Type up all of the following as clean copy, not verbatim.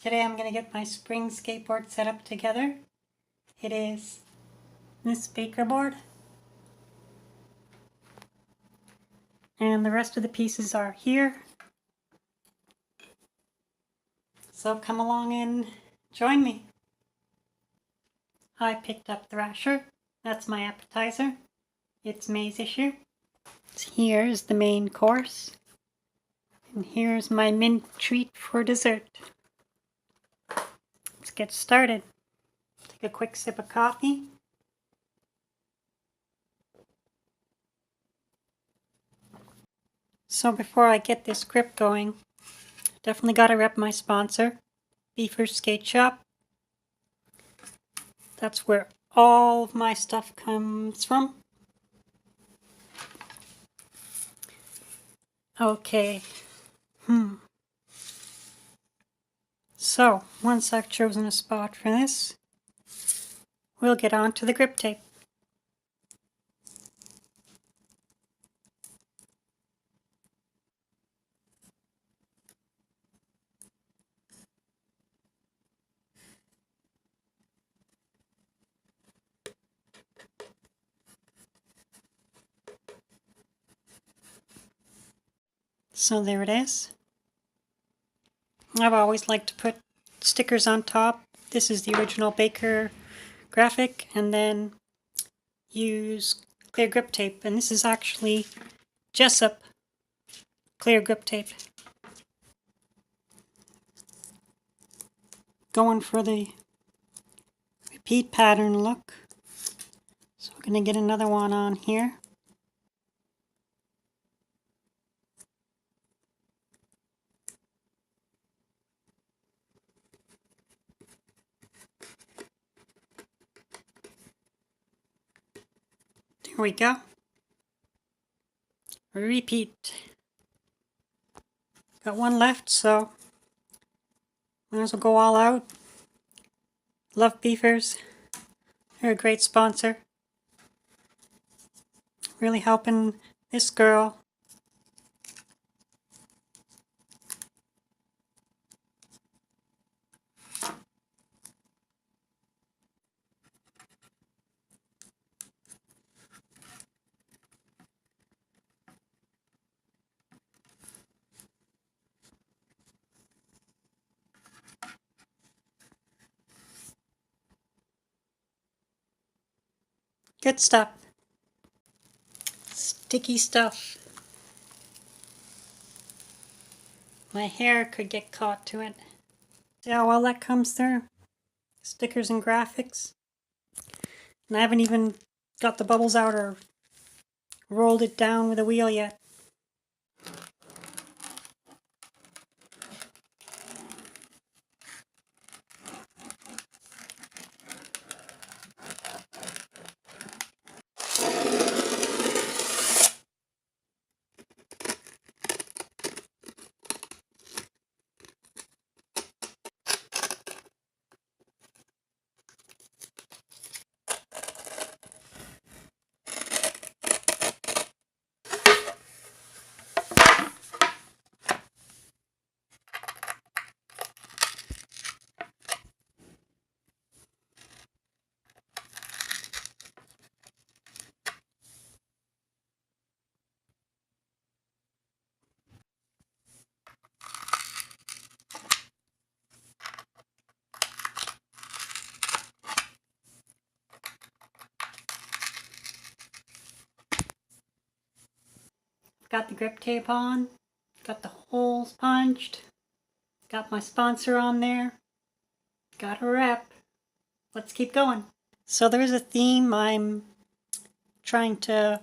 Today I'm going to get my spring skateboard set up together. It is this speaker board. And the rest of the pieces are here. So come along and join me. I picked up Thrasher. That's my appetizer. It's May's issue. Here's the main course. And here's my mint treat for dessert. Let's get started. Take a quick sip of coffee. So before I get this grip going, definitely got to rep my sponsor, Beaver's Skate Shop. That's where all of my stuff comes from. Okay. So, once I've chosen a spot for this, we'll get on to the grip tape. So there it is. I've always liked to put stickers on top. This is the original Baker graphic, and then use clear grip tape. And this is actually Jessup clear grip tape. Going for the repeat pattern look. So we're going to get another one on here. There we go. Repeat. Got one left, so might as well go all out. Love Beavers. They're a great sponsor. Really helping this girl. Good stuff. Sticky stuff. My hair could get caught to it. See how well that comes through? Stickers and graphics. And I haven't even got the bubbles out or rolled it down with a wheel yet. Got the grip tape on, got the holes punched, got my sponsor on there, got a wrap. Let's keep going. So there is a theme I'm trying to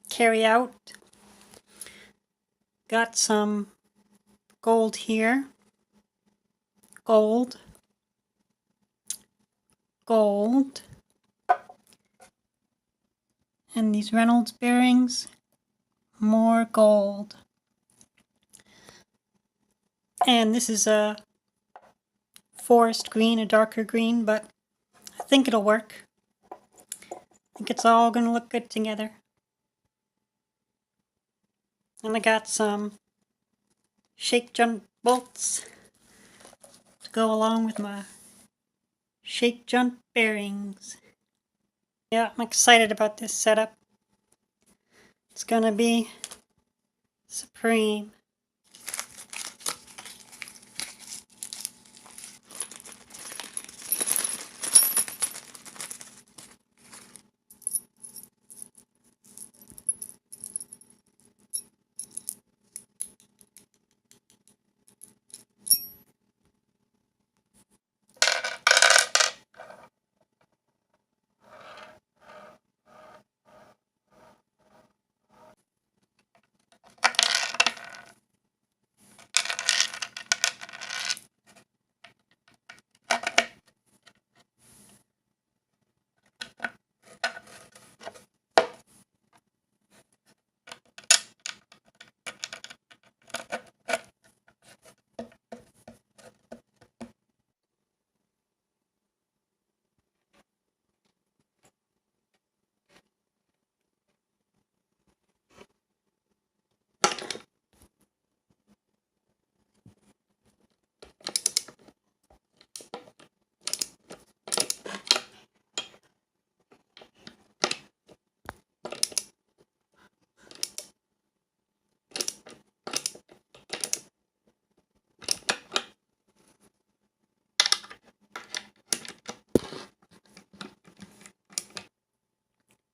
carry out. Got some gold here, gold, gold, and these Reynolds bearings. More gold. And this is a forest green, a darker green, but I think it'll work. I think it's all going to look good together. And I got some shake jump bolts go along with my shake jump bearings. Yeah, I'm excited about this setup. It's gonna be supreme.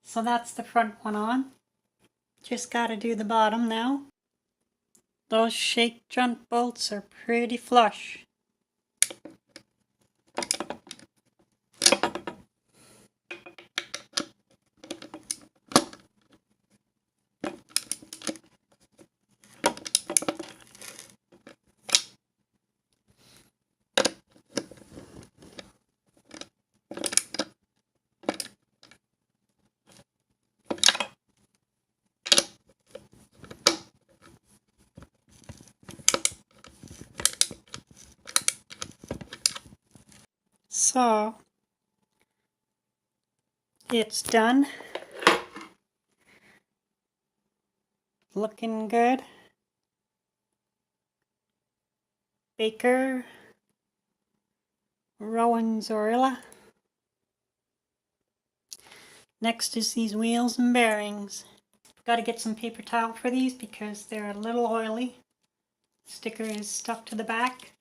So that's the front one on. Just gotta do the bottom now. Those shake jump bolts are pretty flush. So it's done. Looking good. Baker, Rowan Zorilla. Next is these wheels and bearings. Got to get some paper towel for these because they're a little oily. The sticker is stuck to the back.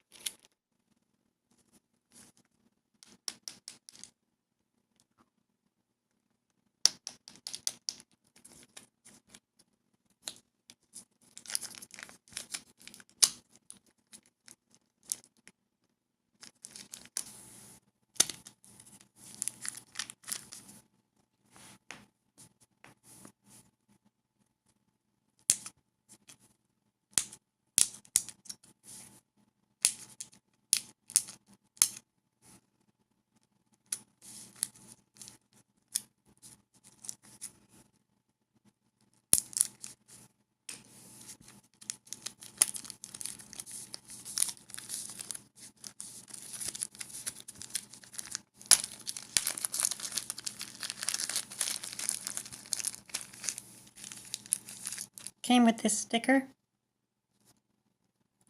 Came with this sticker,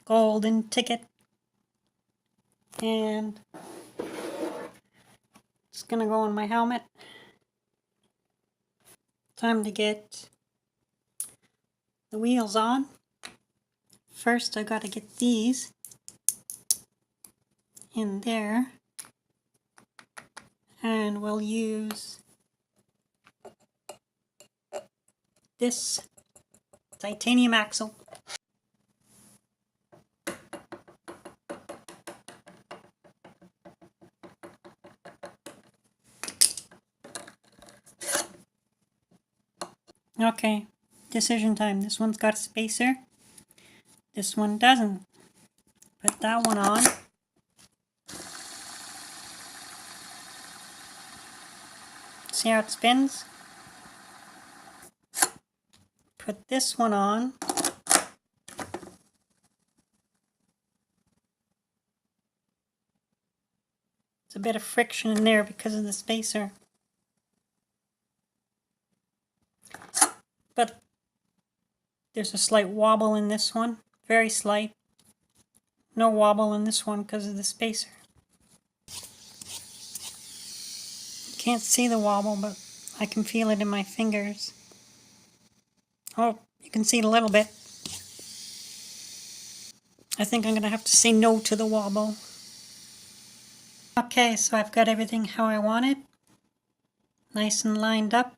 golden ticket, and it's gonna go on my helmet. Time to get the wheels on. First I gotta get these in there, and we'll use this titanium axle. Okay, decision time. This one's got a spacer. This one doesn't. Put that one on. See how it spins? Put this one on. There's a bit of friction in there because of the spacer. But there's a slight wobble in this one. Very slight. No wobble in this one because of the spacer. Can't see the wobble, but I can feel it in my fingers. Oh, you can see it a little bit. I think I'm going to have to say no to the wobble. Okay, so I've got everything how I want it. Nice and lined up.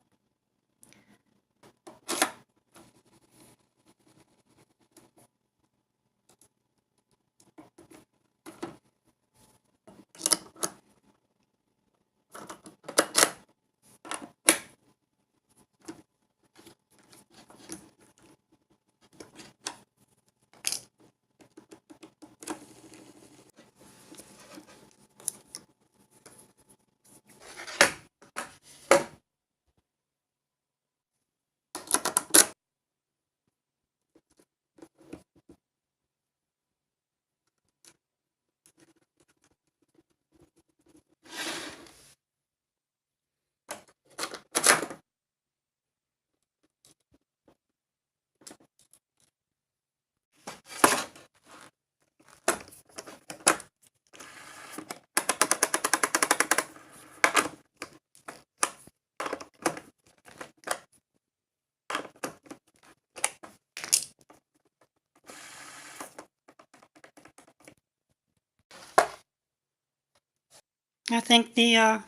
I think the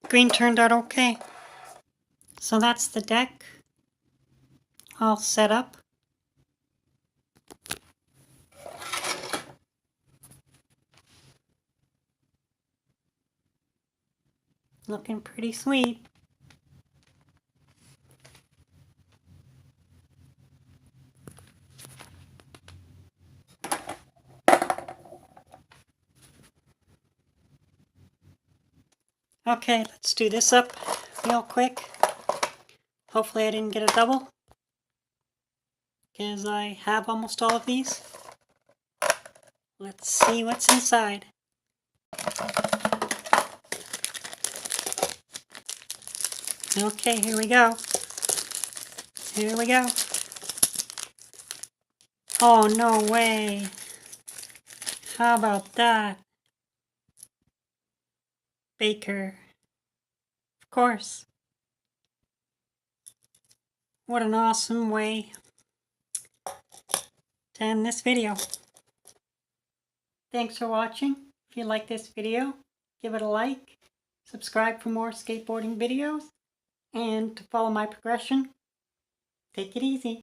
green turned out okay. So that's the deck all set up. Looking pretty sweet. Okay, let's do this up real quick. Hopefully I didn't get a double, because I have almost all of these. Let's see what's inside. Okay, here we go. Here we go. Oh, no way. How about that? Baker. Of course. What an awesome way to end this video. Thanks for watching. If you like this video, give it a like. Subscribe for more skateboarding videos. And to follow my progression, take it easy.